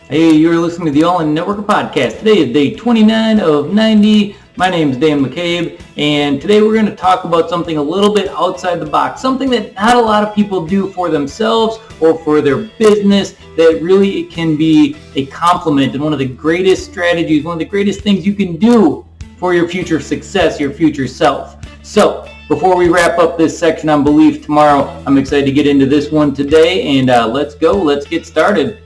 Hey, you're listening to the All In Network Podcast. Today is day 29 of 90. My name is Dan McCabe, and today we're going to talk about something a little bit outside the box, something that not a lot of people do for themselves or for their business that really can be a compliment and one of the greatest strategies, one of the greatest things you can do for your future success, your future self. So, before we wrap up this section on belief tomorrow, I'm excited to get into this one today, and let's get started.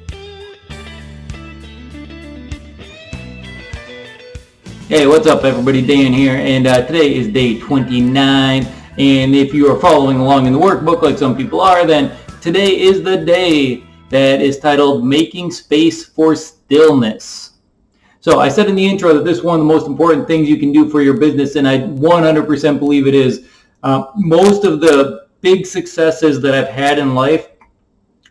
Hey, what's up everybody? Dan here, and today is day 29, and if you are following along in the workbook like some people are, then today is the day that is titled Making Space for Stillness. So I said in the intro that this is one of the most important things you can do for your business, and I 100% believe it is. Most of the big successes that I've had in life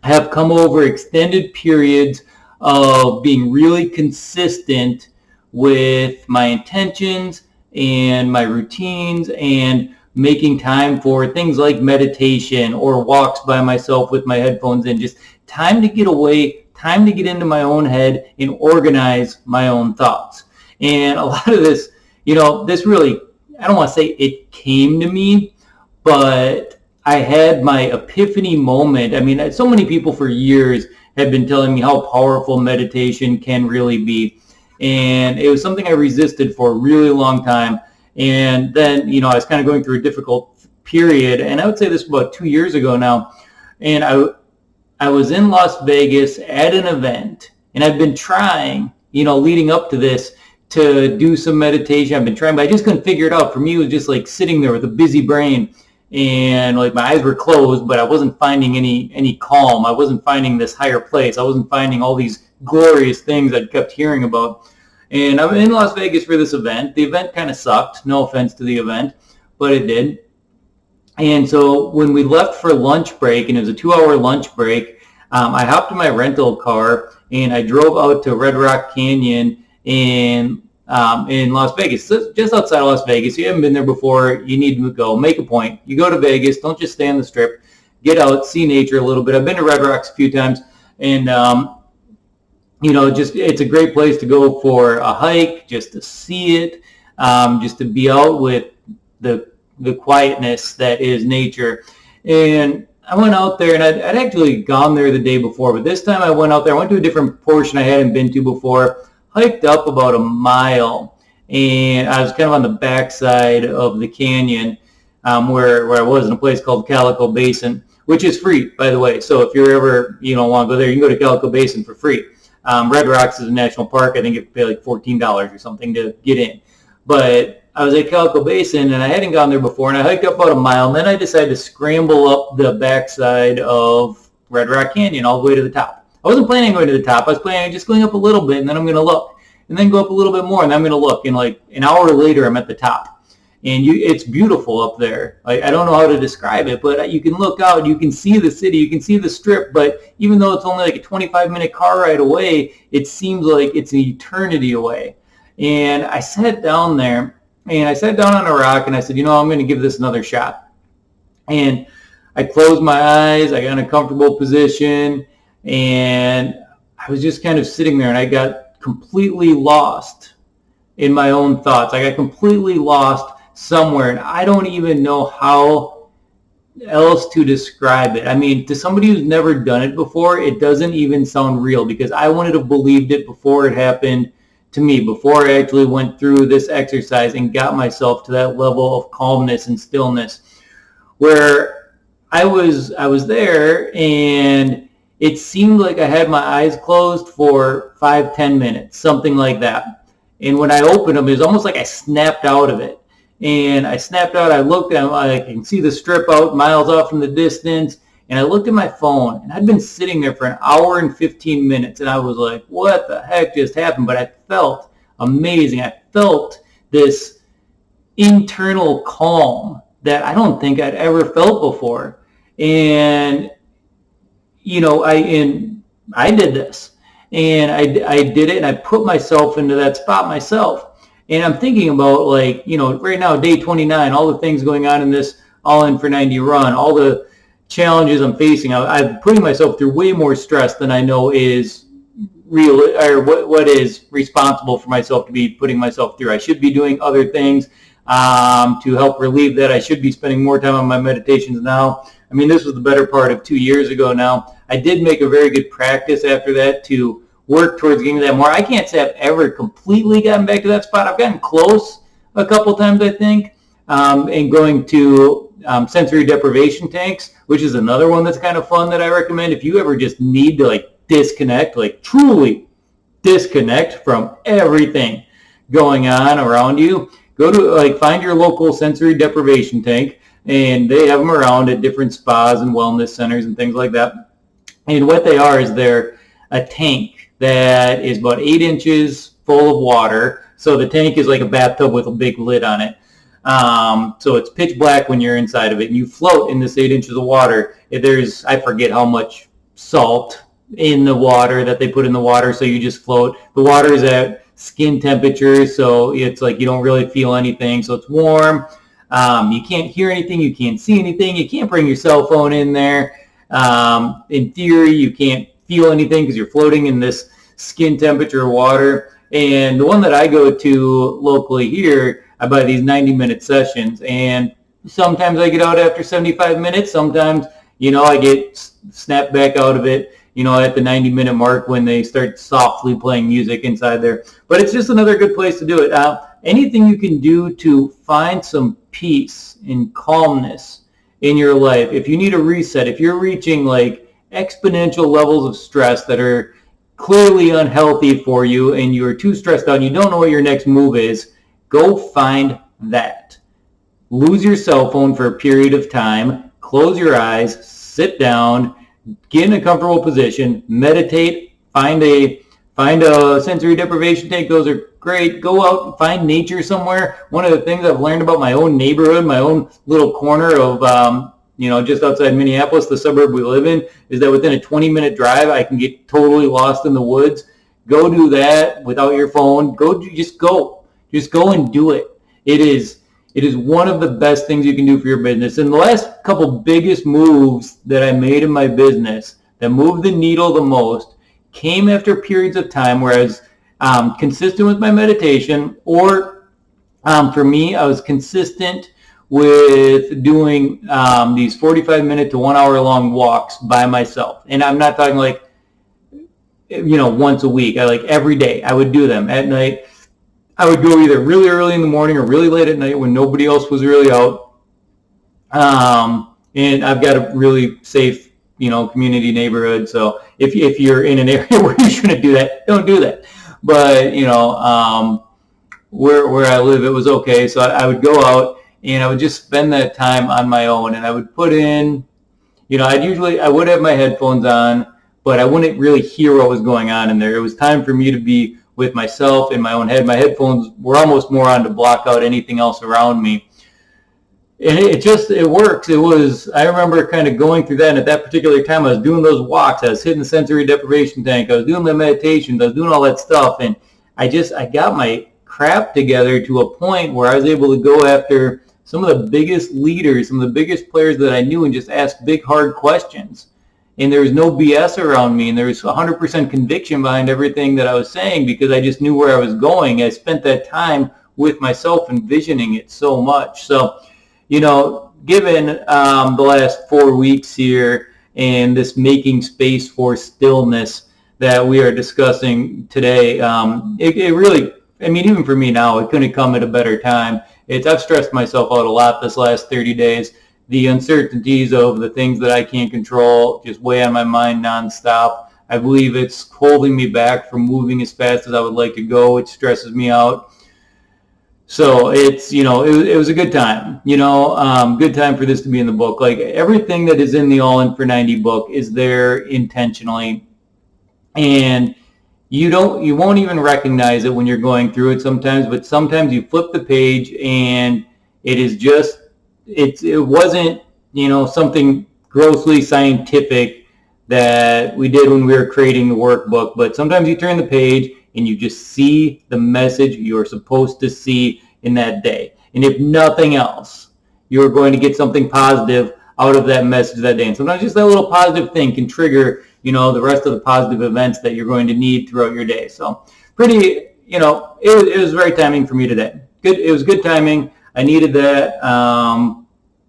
have come over extended periods of being really consistent with my intentions and my routines and making time for things like meditation or walks by myself with my headphones in, just time to get away, time to get into my own head and organize my own thoughts. And a lot of this, this really, I don't want to say it came to me, but I had my epiphany moment. I mean, so many people for years have been telling me how powerful meditation can really be. And it was something I resisted for a really long time. And then, I was kind of going through a difficult period. And I would say this was about 2 years ago now. And I was in Las Vegas at an event. And I've been trying, leading up to this, to do some meditation. I've been trying, but I just couldn't figure it out. For me, it was just like sitting there with a busy brain. And like my eyes were closed, but I wasn't finding any calm. I wasn't finding this higher place. I wasn't finding all these glorious things I'd kept hearing about. And I'm in Las Vegas for this event. The event kind of sucked. No offense to the event, but it did. And so when we left for lunch break, and it was a 2-hour lunch break, I hopped in my rental car and I drove out to Red Rock Canyon in Las Vegas, just outside of Las Vegas. If you haven't been there before, you need to go. Make a point. You go to Vegas. Don't just stay on the Strip. Get out, see nature a little bit. I've been to Red Rocks a few times, and it's a great place to go for a hike, just to see it, just to be out with the quietness that is nature. And I went out there, and I'd actually gone there the day before, but this time I went out there. I went to a different portion I hadn't been to before, hiked up about a mile, and I was kind of on the backside of the canyon where I was in a place called Calico Basin, which is free, by the way. So if you're ever, want to go there, you can go to Calico Basin for free. Red Rocks is a national park. I think you have to pay like $14 or something to get in. But I was at Calico Basin, and I hadn't gone there before, and I hiked up about a mile, and then I decided to scramble up the backside of Red Rock Canyon all the way to the top. I wasn't planning on going to the top. I was planning on just going up a little bit, and then I'm going to look, and then go up a little bit more, and then I'm going to look. And like an hour later, I'm at the top. And it's beautiful up there. Like, I don't know how to describe it, but you can look out, you can see the city, you can see the Strip, but even though it's only like a 25-minute car ride away, it seems like it's an eternity away. And I sat down there, and I sat down on a rock, and I said, I'm going to give this another shot. And I closed my eyes, I got in a comfortable position, and I was just kind of sitting there, and I got completely lost in my own thoughts. I got completely lost somewhere, and I don't even know how else to describe it. I mean, to somebody who's never done it before, it doesn't even sound real, because I wouldn't have believed it before it happened to me, before I actually went through this exercise and got myself to that level of calmness and stillness, where I was there, and it seemed like I had my eyes closed for 5-10 minutes, something like that. And when I opened them, it was almost like I snapped out of it. And I snapped out, I looked, and I can see the Strip out miles off in the distance, and I looked at my phone, and I'd been sitting there for an hour and 15 minutes, and I was like, what the heck just happened? But I felt amazing. I felt this internal calm that I don't think I'd ever felt before. And, I did this, and I did it, and I put myself into that spot myself. And I'm thinking about, right now, day 29, all the things going on in this All In for 90 run, all the challenges I'm facing. I'm putting myself through way more stress than I know is real, or what is responsible for myself to be putting myself through. I should be doing other things to help relieve that. I should be spending more time on my meditations now. I mean, this was the better part of 2 years ago now. I did make a very good practice after that to work towards getting that more. I can't say I've ever completely gotten back to that spot. I've gotten close a couple times, I think, and going to sensory deprivation tanks, which is another one that's kind of fun that I recommend. If you ever just need to like disconnect, like truly disconnect from everything going on around you, go to like find your local sensory deprivation tank, and they have them around at different spas and wellness centers and things like that. And what they are is they're a tank that is about 8 inches full of water. So the tank is like a bathtub with a big lid on it. So it's pitch black when you're inside of it, and you float in this 8 inches of water. There's, I forget how much salt in the water that they put in the water, so you just float. The water is at skin temperature, so it's like you don't really feel anything, so it's warm. You can't hear anything, you can't see anything, you can't bring your cell phone in there. In theory, you can't feel anything because you're floating in this skin temperature water. And the one that I go to locally here, I buy these 90-minute sessions, and sometimes I get out after 75 minutes. Sometimes, I get snapped back out of it, at the 90-minute mark when they start softly playing music inside there. But it's just another good place to do it. Anything you can do to find some peace and calmness in your life. If you need a reset, if you're reaching like exponential levels of stress that are clearly unhealthy for you and you're too stressed out and you don't know what your next move is, go find that. Lose your cell phone for a period of time, close your eyes, sit down, get in a comfortable position, meditate, find a sensory deprivation tank. Those are great. Go out and find nature somewhere. One of the things I've learned about my own neighborhood, my own little corner of, just outside Minneapolis, the suburb we live in, is that within a 20-minute drive, I can get totally lost in the woods. Go do that without your phone. Just go and do it. It is one of the best things you can do for your business. And the last couple biggest moves that I made in my business that moved the needle the most came after periods of time where I was consistent with my meditation, or for me, I was consistent with doing these 45-minute to 1 hour long walks by myself. And I'm not talking like, once a week. I like every day I would do them at night. I would go either really early in the morning or really late at night when nobody else was really out. And I've got a really safe, community neighborhood. So if you're in an area where you shouldn't do that, don't do that. But, where I live, it was okay. So I would go out and I would just spend that time on my own. And I would put in, I would have my headphones on, but I wouldn't really hear what was going on in there. It was time for me to be with myself in my own head. My headphones were almost more on to block out anything else around me. And it works. I remember kind of going through that, and at that particular time I was doing those walks, I was hitting the sensory deprivation tank, I was doing the meditations, I was doing all that stuff, and I got my crap together to a point where I was able to go after some of the biggest leaders, some of the biggest players that I knew, and just ask big, hard questions. And there was no BS around me, and there was 100% conviction behind everything that I was saying because I just knew where I was going. I spent that time with myself envisioning it so much. So, given the last 4 weeks here and this making space for stillness that we are discussing today, it really, even for me now, it couldn't come at a better time. I've stressed myself out a lot this last 30 days. The uncertainties of the things that I can't control just weigh on my mind nonstop. I believe it's holding me back from moving as fast as I would like to go. It stresses me out. So it's, it was a good time, good time for this to be in the book. Like everything that is in the All In for 90 book is there intentionally. And you won't even recognize it when you're going through it sometimes, but sometimes you flip the page and it is just, it wasn't, something grossly scientific that we did when we were creating the workbook, but sometimes you turn the page and you just see the message you're supposed to see in that day. And if nothing else, you're going to get something positive out of that message that day. And sometimes just that little positive thing can trigger the rest of the positive events that you're going to need throughout your day. So pretty, it was very timing for me today. Good. It was good timing. I needed that.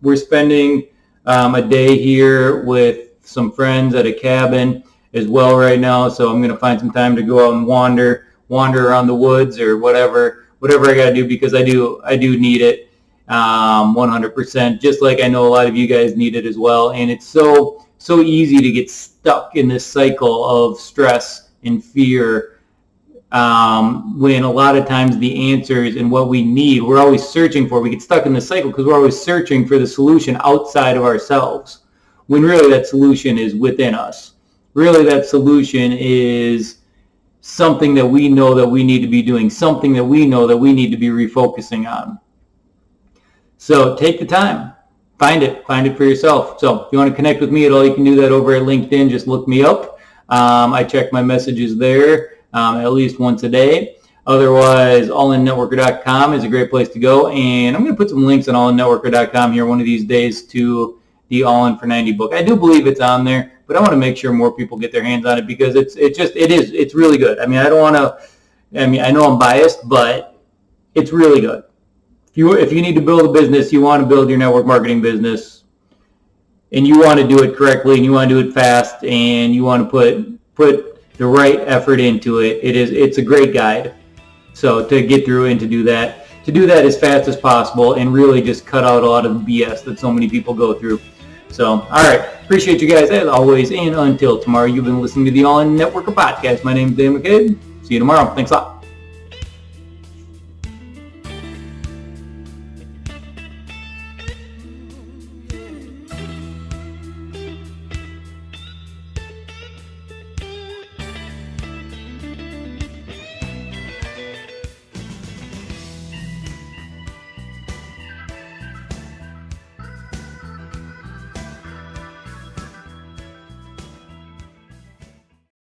We're spending a day here with some friends at a cabin as well right now. So I'm going to find some time to go out and wander around the woods or whatever I got to do, because I do need it 100%, just like I know a lot of you guys need it as well. And it's so easy to get stuck in this cycle of stress and fear, when a lot of times the answers and what we need, we're always searching for. We get stuck in this cycle because we're always searching for the solution outside of ourselves, when really that solution is within us. Really that solution is something that we know that we need to be doing, something that we know that we need to be refocusing on. So take the time, find it for yourself. So if you want to connect with me at all, you can do that over at LinkedIn. Just look me up. I check my messages there at least once a day. Otherwise, allinnetworker.com is a great place to go. And I'm going to put some links on allinnetworker.com here one of these days to the All In for 90 book. I do believe it's on there, but I want to make sure more people get their hands on it, because it's really good. I know I'm biased, but it's really good. If you need to build a business, you want to build your network marketing business, and you want to do it correctly, and you want to do it fast, and you want to put the right effort into it, it's a great guide. So to get through and to do that as fast as possible, and really just cut out a lot of the BS that so many people go through. So, all right. Appreciate you guys as always. And until tomorrow, you've been listening to the All In Networker podcast. My name is Dan McCabe. See you tomorrow. Thanks a lot.